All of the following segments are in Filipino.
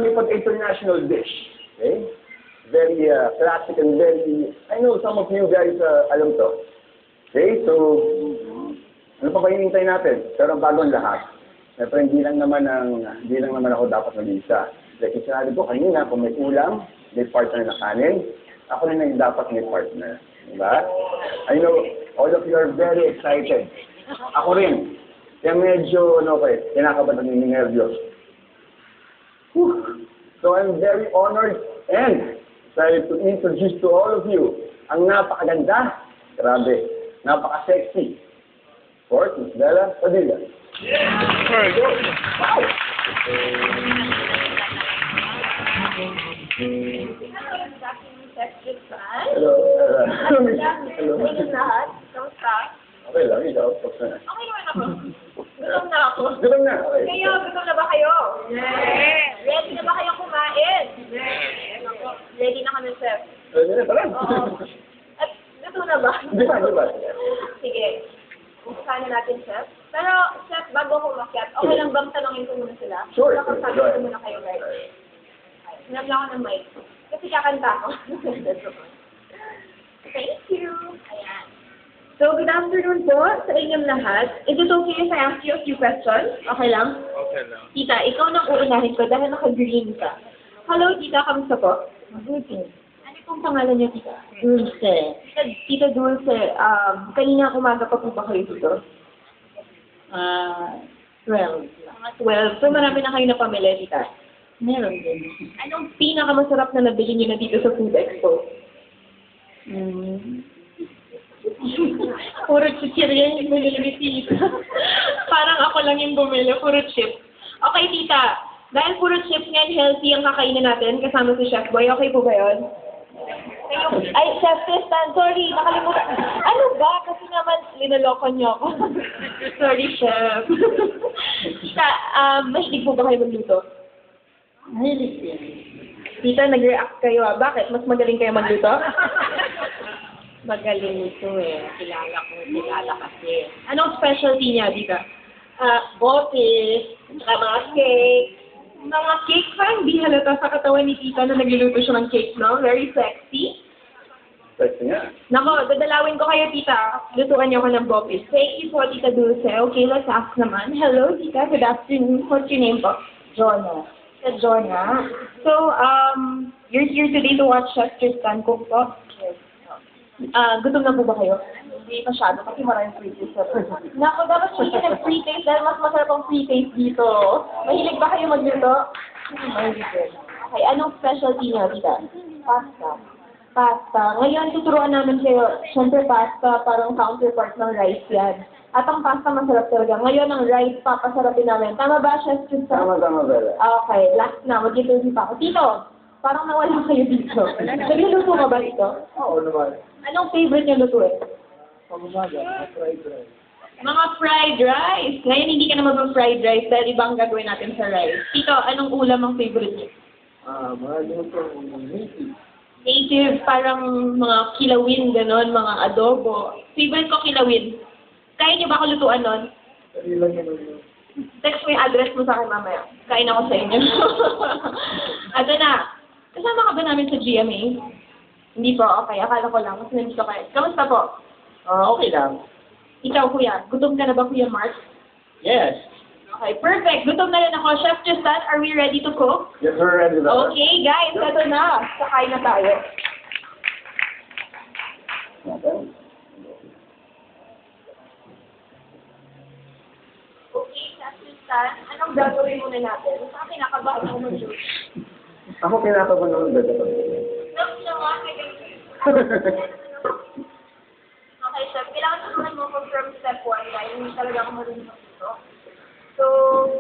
may pag-international dish. Okay? Very classic and very, I know some of you guys alam to. Okay, so, ano pa ba hinihintay natin? Pero bago ang lahat, siyempre hindi lang naman ako dapat mag-isa. Like sinabi ko kanina, kung may ulam, may partner na kanin, ako rin ang dapat may partner. Diba? I know all of you are very excited. Ako rin. Kaya medyo, kinakabahan ng nervyos. So I'm very honored and excited to introduce to all of you ang napakaganda, grabe, napaka-sexy, of course, Miss Bella Padilla. Yeah! Wow! Hello. Hello. Kamusta? Okay lang, ikaw. Okay naman ako. Gutom na ako. Gutom na? Okay. Kayo, gutom na ba kayo? Yeah. Ready na ba kayong kumain? Yeah. Ready na kami, Chef. Ready na pala? Oo. At gutom na ba? Di ba? Sige. Umpisahan na natin, Chef. Pero, Chef, bago ko umakyat, okay lang bang tanongin ko muna sila? Sure. Sabi ko muna kayo, guys. Sinabla ako ng mic. Kasi kakanta ako. Thank you. Ayan. So, good afternoon po sa inyong lahat. Is it okay if I ask you a few questions? Okay lang? Okay lang. Tita, ikaw nang uunahin ko dahil naka-green ka. Hello, Tita. Kamusta po? Mabuti. Ano pong pangalan niyo, Tita? Dulce. Tita Dulce, kanina umaga pa po ba kayo dito? 12. 12. So, marami na kayo na pamilya, Tita? Meron din. Anong pinakamasarap na nabili niyo na dito sa Food Expo? Puro chichirya yung bumili ni Tita. Parang ako lang yung bumili, puro chip. Okay, Tita. Dahil puro chips ngayon, healthy ang kakainin natin kasama si Chef Boy. Okay po ba yun? Ay, Chef Tristan, sorry, nakalimutan. Ano ba? Kasi naman, linaloko niyo ako. Sorry, Chef. Tita, mahilig po ba kayo magluto? Mahilig din. Tita, nag-react kayo ah. Bakit? Mas magaling kayo magluto? Magaling ito eh. Kilala kasi. Anong specialty niya, Tita? Bote, mga cake. Mga cake pa, hindi halata sa katawan ni Tita na nagluluto siya ng cake, no? Very sexy. Sexy nga. Nako, dadalawin ko kayo, Tita. Lutuan niyo ko ng bopis. Thank you po, Tita Dulce. Okay, let's ask naman. Hello, Tita. Good afternoon. What's your name po? Jonah. Jonah. So, you're here today to watch Chef Tristan cook po? Yes. Gutom na po ba kayo? Hindi masyado kasi maraming free taste sa Naku, dapat chicken and free taste dahil mas masarap ang free taste dito. Mahilig ba kayo magluto? Mahilig din. Okay, anong specialty niya, Tita? Pasta. Pasta. Ngayon, tuturuan namin kayo, syempre pasta, parang counterpart ng rice yan. At ang pasta masarap talaga. Ngayon, ang rice, papasarapin namin. Tama ba, Chef Tristan? Tama, Bella. Okay, last na. Mag-interview pa ako. Tito, parang nawala kayo dito. Nagluluto ka ba dito? Oo naman. Anong favorite niyo lutuin? Pag-umaga, fried rice. Mga fried rice. Ngayon, hindi ka na mag-fried rice dahil ibang gagawin natin sa rice. Tito, anong ulam ang favorite niyo? Mga lutong native. Native, parang mga kilawin, gano'n, mga adobo. Favorite ko kilawin. Kaya niyo ba ako lutuan nun? Dali lang yun. Text mo yung address mo sa akin mamaya. Kain ako sa inyo. Ato na. Kasama ka ba namin sa GMA? Hindi po, okay. Akala ko lang. Mas nandito kayo. Kamusta po? Okay lang. Ikaw, kuya. Gutom ka na ba, Kuya Mark? Yes. Okay, perfect. Gutom na rin ako. Chef Tristan, are we ready to cook? Yes, we're ready to go. Okay, guys. Ito na. Sakain na tayo. Okay, Chef Tristan. Anong gagawin muna natin? Sa akin, nakabahan ako mag-juice. Ako kinakabahan naman ba ito? Okay, Chef. Kailangan naman mo from step 1 dahil hindi talaga ako marunong dito. So,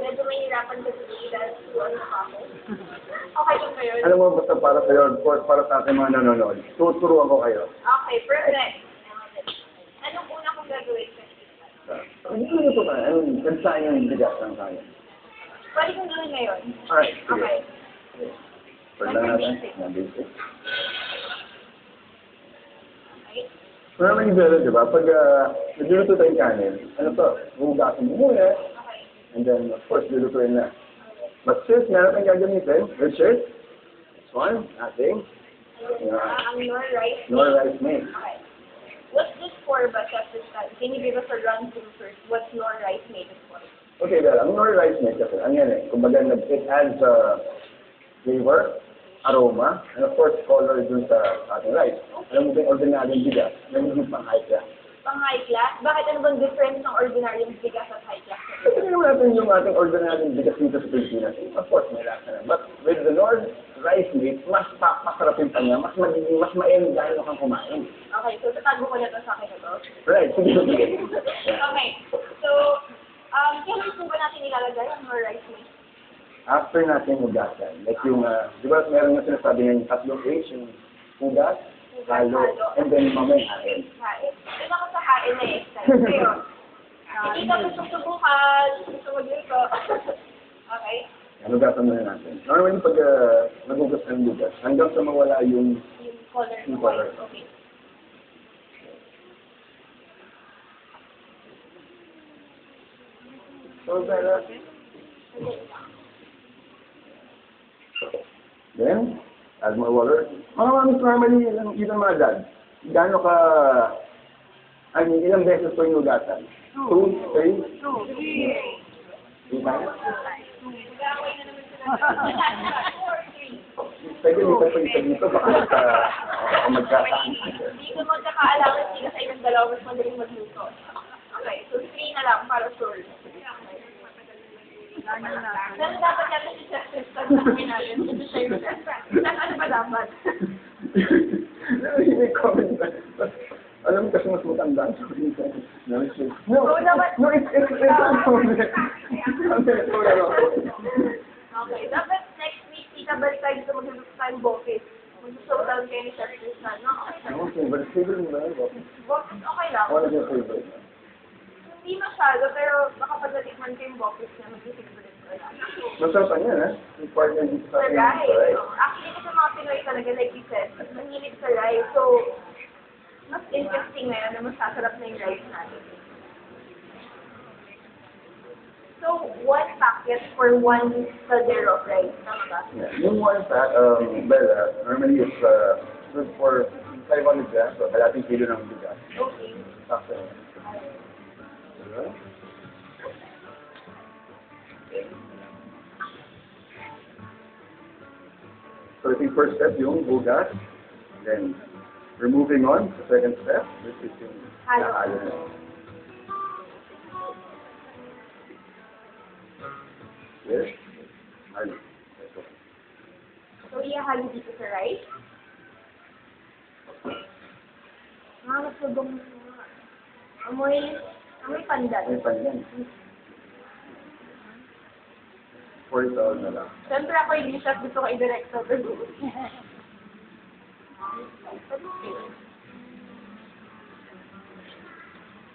medyo mahirapan kasi dahil tuwan na ako. Okay lang kayo? Alam mo, basta para sa'yo, of course, para sa ating mga nanonood, tuturuan ko kayo. Okay, perfect. Anong una kong gagawin? Hindi ko ito ka. Kansahin yung bigas ng kaya. Pwede kong gawin ngayon. Alright, sige. Okay. Pwede natin. Na basic. Okay. Pero naman yung bero, di ba? Pag nagluluto tayong kanin, ano to? Hugasin mo muna. Okay. And then, of course, lulutuin na. But sis, meron kang gagamitin. Richard? This one, ating. Ang nor rice. Nor rice mix. Okay. What's this for ba, Chef Tristan? Can you give us a run through first? What's nor rice made it for? Okay, well, ang nor rice mix kasi, ang yan eh. Kumbaga, it adds flavor, aroma, and of course, color dun sa ating rice. Alam mo ba yung ordinaryong bigas? Yan yung pang-high class. Pang high class? Bakit ano bang difference ng ordinaryong bigas at high class? Kasi tingnan natin yung ating ordinaryong bigas dito sa Pilipinas. Of course, may lasa na. But with the nor rice mix, mas masarap yung kanya, mas magiging, mas ma-enjoy kang kumain. Okay, so tatago ko na to sa akin na to. Right, sige, sige. Okay, so, kailan po ba natin ilalagay ang nor rice mix? After natin hugasan, like yung, di ba meron na sinasabi nga yung tatlong H, yung hugas, halo, and then mamay hain. Hain. Doon ako sa hain na eh. Pero, hindi ka gusto subukan, gusto magluto. Okay? Hugasan muna natin. Normally, pag nagugas ng hugas, hanggang sa mawala yung Yung color. Yung color. Okay. so, then, add more water. Mga mamis, normally, ilang mga dad, gaano ka, I mean, ilang beses po yung hugasan? 2, 3? 2 times? Pwede mo pa isa dito, baka magkasaan. Hindi ko magkakaalaman sila sa ilang dalawa, mas madaling magluto. Okay, so 3 na lang para sure. Ano dapat natin si Chef Tristan sabihin natin? Ano ba dapat? May comment ba? Alam mo kasi mas matanda sa no, it's Okay, dapat next week, tita, balik tayo dito mag-look tayong bokeh. Mag-showdown kayo ni Chef Tristan, no? favorite mo ba yun? Bokeh, okay lang. Ano yung favorite? Hindi masyado, pero baka pagdatikman ko yung bokeh na mag-favorite ko lang. Masarap yan, ha? Yung partner dito sa Sa akin. rice. Actually, kasi mga Pinoy talaga, like you said, mahilig sa rice. So, mas interesting na yun na mas sasarap na yung rice natin. So, 1 packet for 1 caldero of rice. Tama ba? Yeah. Yung one pack, normally it's good for 500 grams, so kalating kilo ng bigas. Okay. After. Diba? So ito yung first step, yung hugas. Then, we're moving on to second step, which is yung Halo. halo. Yes? Halo. So, ihahalo dito sa rice. Masugong amoy pandan. May pandan. 4,000 na lang. Siyempre ako yung chef, gusto ko i-direct sa pero.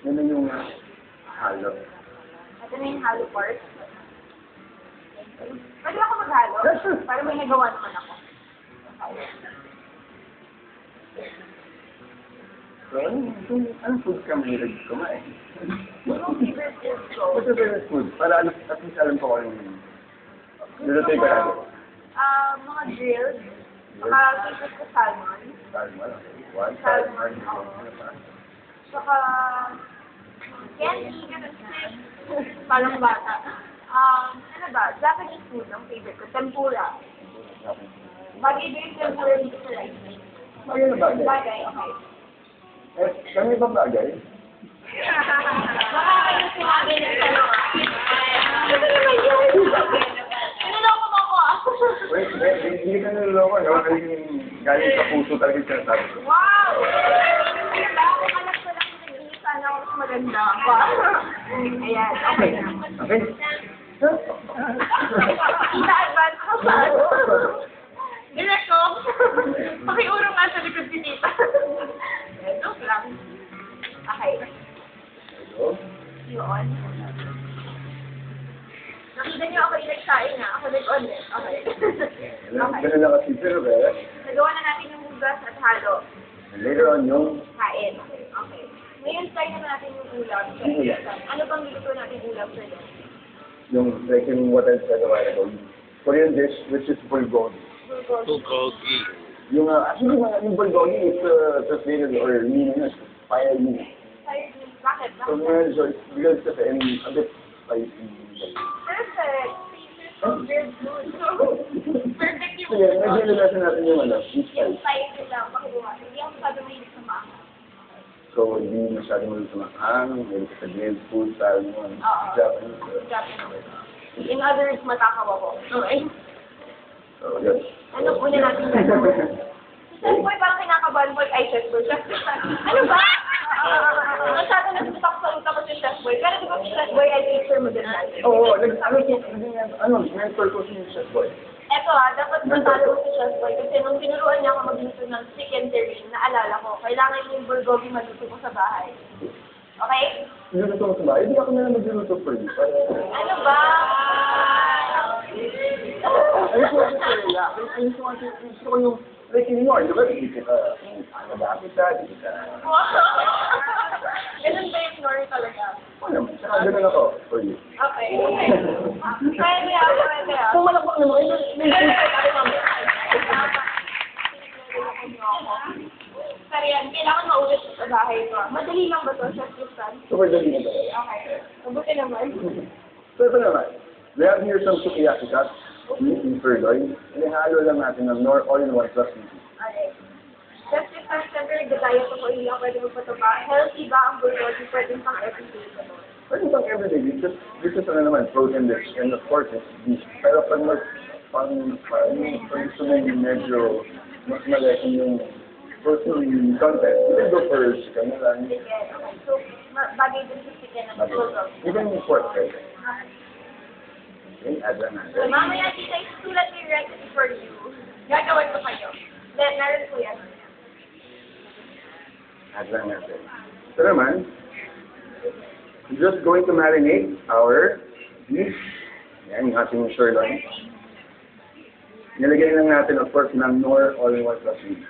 Yan na yung halo. Ito na yung halo part. Pwede ako maghalo? Para may nagawa naman ako. So, anong food ka mahilig kumain? Anong favorite food ko? What's your favorite food? Para at least alam ko kung nilutay ka lagi. Mga grilled. Mga favorite ko salmon. Salmon. One, Salmon, salmon. oo. Ano pa? Saka candy, ganun chips. Parang bata. Ano ba? Japanese food ang favorite ko. Tempura. Bagay ba yung tempura dito sa rice? Bagay na bagay. Bagay, okay. Eh, kami ba bagay? Baka kayo sinabi ng dalawa. Ano naman yun? Niloloko mo ako ah. Wait, hindi ka niloloko, no? Galing sa puso talaga yung sinasabi ko. Wow! Wala ako anak ko lang nag-iisa sana ako mas maganda pa. Ayan, okay na. Okay? Tita, advance ka pa. Direct ko. Pakiurong nga sa likod si Tita. Joke lang. Okay. Yun. Nakita niyo ako yung nagsaing na. Ako nag-on eh. Okay. Ganun lang kasi, pero Nagawa na natin yung hugas at halo. later on yung Kain. Okay. Ngayon, try na natin yung ulam. Yung ulam. Ano pang luto natin ulam sa like yung what I said a while ago, Korean dish, which is bulgogi. Bulgogi. Yung, actually, yung bulgogi is translated or meaning is fire meat. Bakit? So, medyo, it's because kasi, and a bit spicy. Perfect. Very good. Perfect yung Sige, medyo nilasa natin yung ano, yung yung spice. spice lang. Pakiluwa. Hindi ako masyadong mahilig sa maanghang. So, hindi masyadong malit sa makahang, malit sa grilled food, style mo, Oo. Japanese. Japanese. In other words, matakaw ako. Okay. So, yun. Ano una natin gagawin? Si Chef Boy parang kinakabahan ko. Ay, Chef Boy. Ano ba? Masyado nasutak sa utak ko si Chef Boy. Pero di ba si Chef Boy ay teacher mo din natin? Oo, mentor ko si Chef Boy. Eto dapat matalo mo si Chef Boy. Kasi nung tinuruan niya ako magluto ng chicken terrine, naalala ko, kailangan yung bulgogi maluto ko sa bahay. Okay? Niluto ko sa bahay, hindi ako na lang magluluto for you. Ano ba? Gusto ko yung like anymore, di ba? Hindi ka, ano ba kita, hindi ka. Ganun ba yung story talaga? Oo naman, saka ganun ako for you. Okay. Kaya niya ako, kaya. Kung malakpak naman, Pero yan, kailangan maulit sa bahay ko. Madali lang ba to, Chef Tristan? super dali na talaga. Okay. Mabuti naman. So ito naman, we have here some sukiyaki cuts, in sirloin. Inihalo lang natin ng all-in-one plus meat. Okay. Chef Tristan, siyempre nag-diet ako, hindi ako pwede magpatuba. Healthy ba ang bulgogi? Pwede pang everyday ba? Pwede pang everyday, this is ano naman, protein rich, and of course, it's beef. Pero pag gusto mo yung medyo mas malaki yung protein content, you can go for chicken na lang. Sige. Okay. So, bagay din sa chicken ng bulgogi. Even yung pork, right? Okay, add lang So, natin. mamaya tita, isulat yung recipe for you. Gagawin ko kayo. Then, meron ko yan. Add lang natin. So naman, we're just going to marinate our beef. Yan, yung ating sirloin. Nilagay lang natin, of course, ng Knorr all-in-one plus meat.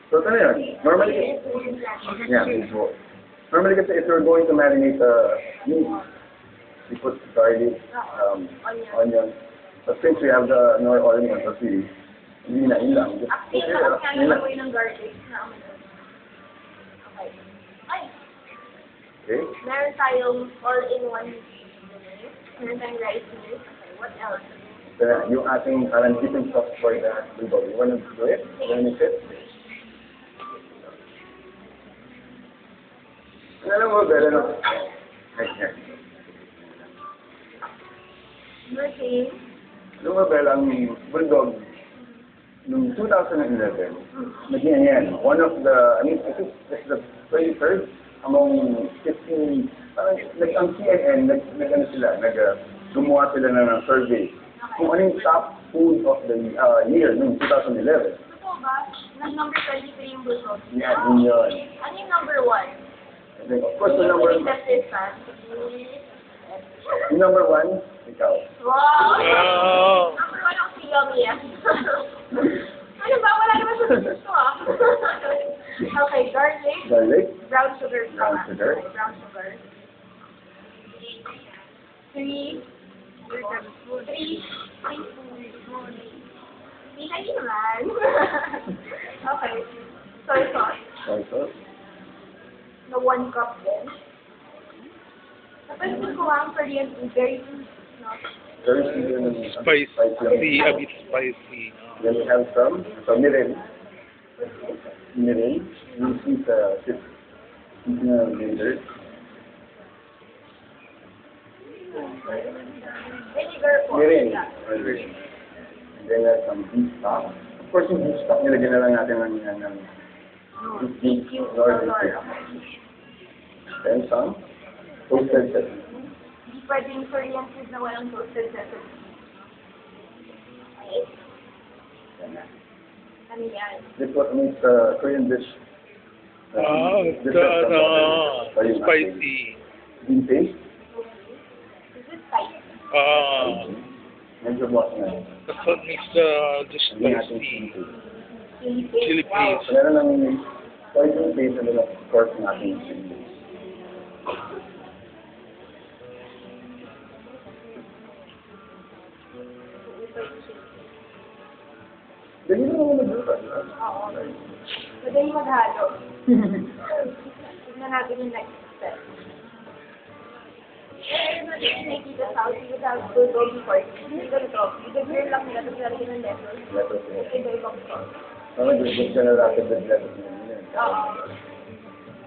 So, ito na yun. Normally, yeah, before. Normally kasi if you're going to marinate meat, we put garlic, onion. But since we have the Knorr all-in-one plus meat, hindi na, yun lang. Just Actually, put it up, nakakaya yun lang. naman ng garlic na amoy. Okay. Ay, Okay? meron tayong all-in-one. Meron tayong rice meal. Okay, what else? Yung ating parang chicken sauce for the bulgogi. You wanna do it? You wanna mix it? Alam mo, Bella, no? Right here. Okay. Alam mo, Bella, ang bulldog, noong 2011, naging yan. One of the, I think it's the 23rd among 15, parang, ang CNN, nag-ano sila, gumawa sila ng survey. Kung ano yung top food of the year noong 2011. Totoo ba? Nag-number 23 yung bulldog. Yan, yun yun. Ano yung number 1? I think, of course, the number 1, ikaw. Wow! Number 1 ang si Yummy. Ano ba? Wala naman sa gusto Okay, garlic. Garlic, Brown sugar. Brown sugar. Okay, brown sugar. 3. 3 hindi naman. Okay. Soy sauce. soy sauce, Na 1 cup din. Tapos ko ang Korean food, very no? very seasoned and Spicy, a bit spicy. Then we have some mirin. Mirin, you see the vinegar. Vinegar po. Mirin. And then some beef stock. Of course, yung beef stock, nilagyan na lang natin ng beef Knorr. Then some toasted sesame. Hindi pwedeng Korean food na walang toasted sesame. Okay. Yan na. Ano yan? This what makes Korean dish. Spicy. Bean paste. Is it spicy? Medyo buwas na. That's what makes the Hindi natin spicy. Chili Chili paste. paste. So, meron ng soybean paste and then of course ng ating chili paste. Dali na naman magluto. Oo. Madali maghalo. Tignan natin yung next step. Kaya natin yung nakikita sa house, you would have bulgogi pork. Hindi ganito. I-girl lang nila, tapos lalagyan ng lettuce. Lettuce. Iba-ibang sauce. Gusto ka na rapid with lettuce na yun. Oo.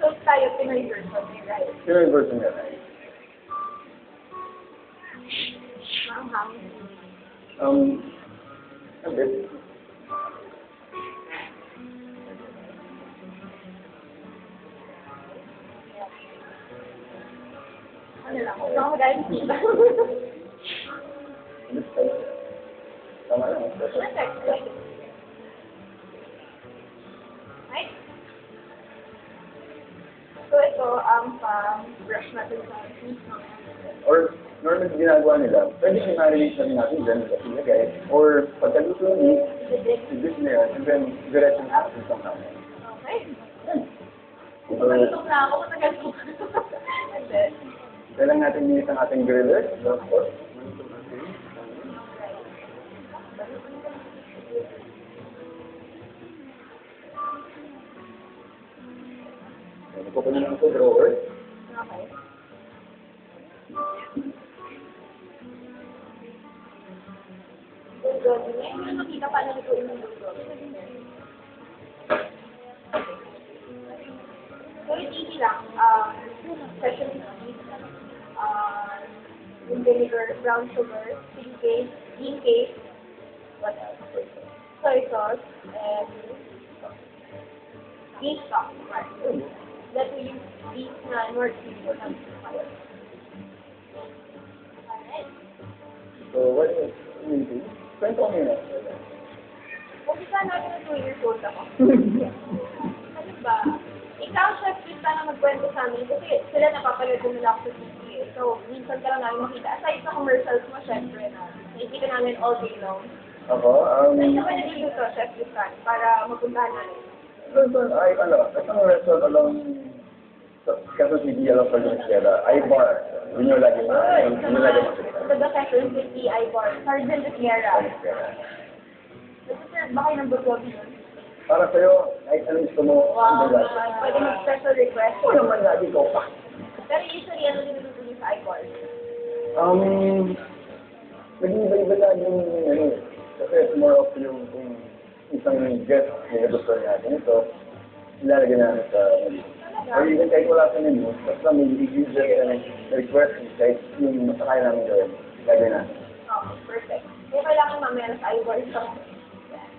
So tayo, Pinoy version, right? Sino yung version niya? Maanghang. A bit. Ano lang, ako magaling sila. Tama lang. Right? So ito ang pang-brush natin sa Or, normally ginagawa nila, pwede i-marinate na rin natin dyan kasi ilagay. Or, pagkaluto ni, i-dip na yun, and then, diretso na natin sa kanin. Okay. So, Pagkalutok na ako, matagal ko. And then, kailangan natin minit ang ating griller. Of course. Ito pa naman ito, drawer. okay. Bulgogi. Ngayon ko makita paano lutuin ng bulgogi. So, it's easy lang. Sesame seeds, vinegar, brown sugar, chili paste, bean paste, what else? Soy sauce, and beef stock. That we use beef na North Sea for Alright. So, what is it? Kwento ko muna. Umpisa natin na 2 years old ako. Ano ba? Ikaw, Chef Chris, na magkwento sa amin kasi sila napapanood nila ako sa TV eh. So, minsan ka lang namin makita. Aside sa commercials mo, syempre na nakikita namin all day long. Ako, Saan ka ba nagluto, Chef Chris, para mapuntahan namin? London, ay, isang restaurant along sa Quezon City, along sa Venezuela, I-Bar. Yun yung lagi mo. Yun yung lagi mo. Taga Quezon City, I-Bar. Sargent de Sierra. Nagsiserve ba kayo ng bulgogi nun? Para sa'yo, kahit anong gusto mo, Wow, ang dala. pwede mag-special request. Ako naman lagi ko pa. Pero usually, ano din niluluto niyo sa I-Bar? Nag-iba-iba lagi yung ano. Kasi it's more of yung kung isang guest na gusto natin. So, ilalagay namin sa or even kahit wala sa menu, basta may ingredients na request kahit yung masakaya namin gawin. Lagay natin. Oh, perfect. Kaya kailangan mamaya sa I-Bar sa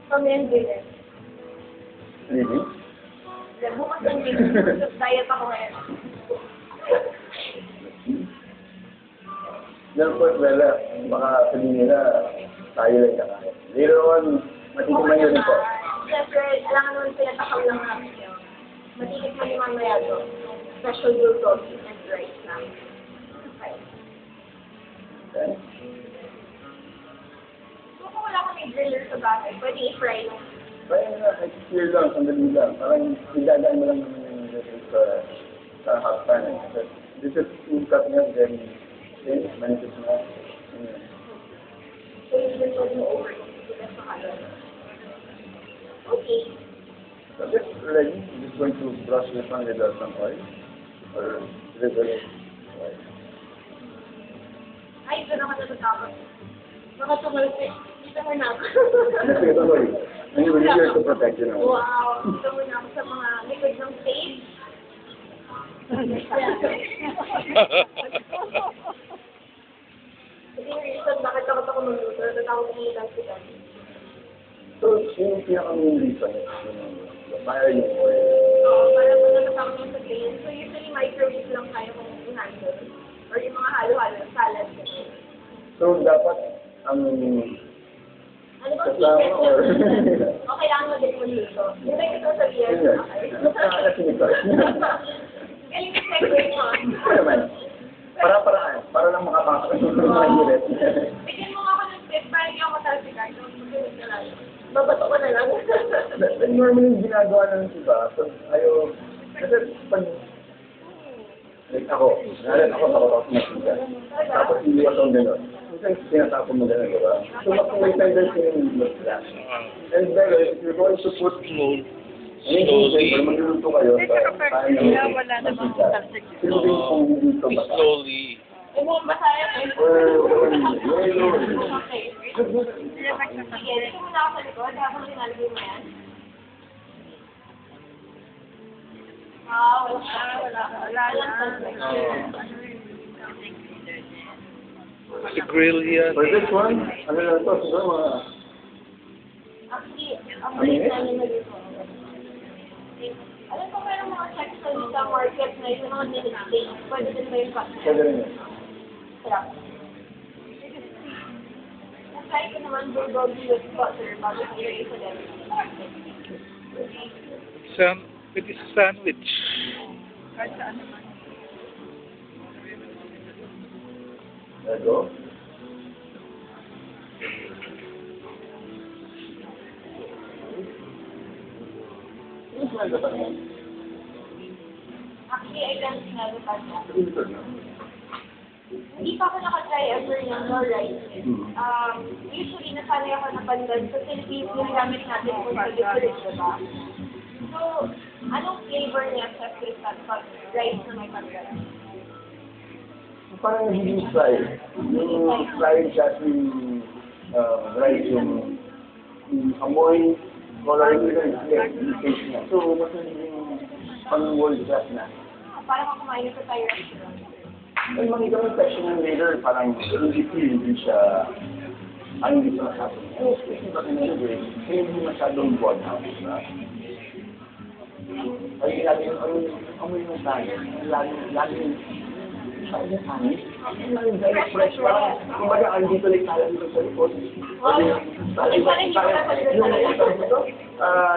pamilya dinner. Really? Bukas ng dinner. Diet ako ngayon. Then, of course, baka sabihin nila, tayo lang kakain. Later on, matikiman nyo rin po. Siyempre, alangan naman pinatakam lang namin yun. Matitikman ni mamaya to. Special bulgogi and rice na. Okay. Okay? So, kung wala kami griller sa bahay, pwede i-fry lang. Kaya nga, clear lang, sandali lang. Parang idadaan mo lang naman yung sa hot pan. This is two cut nga, then manifest na. So, yun din pwede mo over yung sa kalan. Okay. So this ready, I'm just going to brush this one with some oil. Or drizzle it. Ay, doon ako natatakot. Baka tumalpi. Dito mo na ako. Sige, don't worry. I'm here to protect you now. Wow. Dito mo na ako sa mga liquid ng stage. Hindi yung reason bakit takot ako magluto. Natatakot ako ng sila. So, yung pinaka-main reason is yung fire yung oil. Oo, para mo natatakot ako sa green. So usually microwave lang kaya kung i-handle. Or yung mga halo-halo, salad. So, dapat ang Ano bang kasama secret or... mo? O kailangan mo din magluto. Yun lang ito sabihin. Yun yan. Nasinig ko. Galing yung segue mo. Ano naman? Para-paraan. Para lang makapasok ng mga hirit. Bigyan mo nga ako ng tip para hindi ako matalsikan. Magulog na lang. Babato ko na lang. Normally yung ginagawa ng iba, so ayaw, kasi pag Like ako, ako nakita. Tapos hindi ako gano'n. Minsan sinatapon mo gano'n, diba? So, may tendency yung mag-flash. And then, if you're going to put Slowly. kung magluluto kayo, tayo na wala namang sino din kung hindi ito bata? Slowly. Huwag mo basahin eh. Very low. Okay. Sige, dito muna ako sa likod. Habang sinalagay mo yan. Si grill yan. For this one, ano lang ito, siguro mga... Actually, ang balik namin na dito. Alam ko meron mga section sa market na yung mga nilistay. Pwede din ba yung customer? Pwede rin yun. Sarap. Nasay ko naman bulgogi with butter bago ilagay sa demi. It is a sandwich. There you go. Actually, I can't smell the pasta. Hindi pa ako nakatry ever ng no rice. Usually, nasanay ako na pandan. Sa Philippines, ginagamit natin kung sa dessert, diba? So, anong flavor niya sa rice na may pandan? Parang hindi fry. Yung fry siya yung rice yung amoy, coloring nila yung taste niya. So, mas yung pang-world class na. Parang ako kumain sa Thai restaurant. Ay, makita mo yung section ng later, parang hindi siya, hindi siya masyadong. Eh, especially bakit na yun, hindi masyadong broad house, diba? Ay, lagi yung amoy ng tayo. Lagi yung very fresh pa. Kumbaga, andito lang tayo dito sa likod.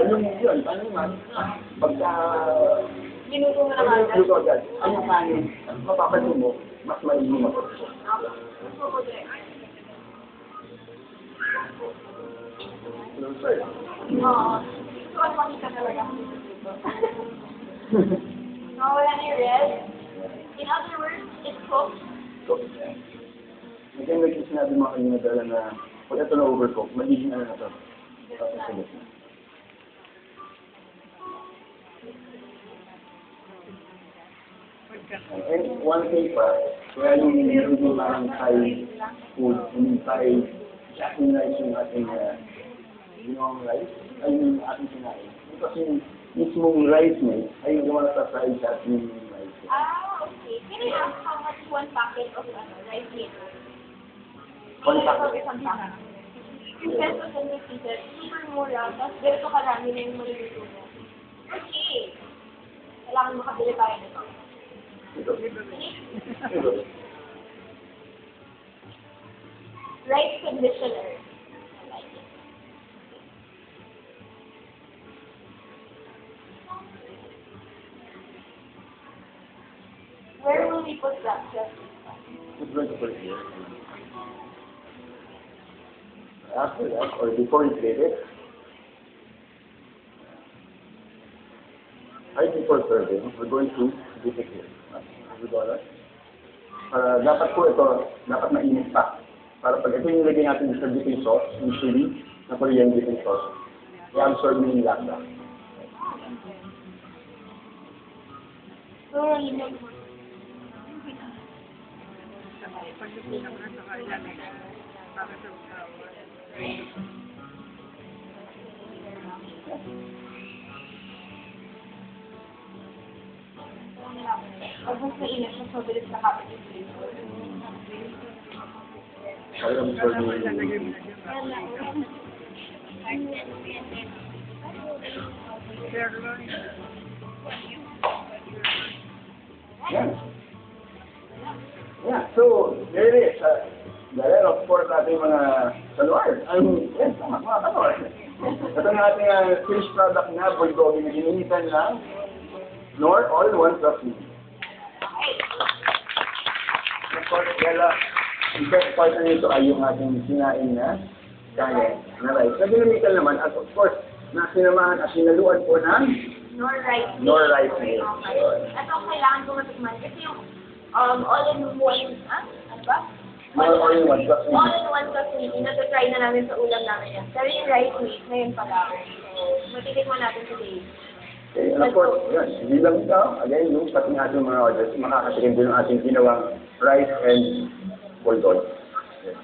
Yung yun, paano naman, pagka Ginuto mo naman. luto agad, ang kanin, mapapansin mo, mas maiging mo. Oo. Gusto ko makita talaga. Wala na yung red. In other words, it's cooked. Again, like yung sinabi mo kanina dala na pag ito na overcook, magiging ano na ito. Tapos sa gitna. And one thing pa, kaya yung hindi parang Thai food, yung Thai jasmine rice yung ating ginawang rice, ay yung ating sinain. Kasi yung mismong rice niya, ay yung gawa sa Thai jasmine rice. Okay. Can I ask how much one packet of rice meal? One packet. Isang packet. 15 pesos and 50 cents. Super mura. Tapos ganito karami na yung maluluto mo. Okay. Kailangan makabili tayo nito. Ito. Ito. Rice conditioner. I like it. Where will we put that, Chef? It's going to put it here. After that, or before you plate it, right before serving, we're going to dip it here. Dapat po ito, dapat mainit pa. Para pag ito yung nilagay natin sa dipping sauce, usually, na Korean dipping sauce, i-absorb mo yung lasa. So, yun. Pag mas mainit, mas mabilis na kapit yung flavor. Para absorb mo yung... Yeah. Yeah, so, there it is. Dahil, of course, ating mga kanwar. Yes, tama, mga kanwar. Ito na ating finished product na bulgogi na gininitan lang. Nor all one plus me. Of course, kaya, ang best part na nito ay yung ating sinain na kaya na rice. Na ginamitan naman, at of course, na sinamahan at sinaluan po ng nor rice meal. Nor rice meal. Okay. Ito ang kailangan ko matikman. Kasi yung all-in-one, ano ba? All-in-one. All-in-one facility, na-try na namin sa ulam namin yan. Pero yung rice meal, ngayon pa lang. So, matitikman natin today. Okay, and of course, yan, hindi lang ito. Again, yung pati ng ating mga orders, makakatikim din ng ating ginawang rice and bulldog. Yes.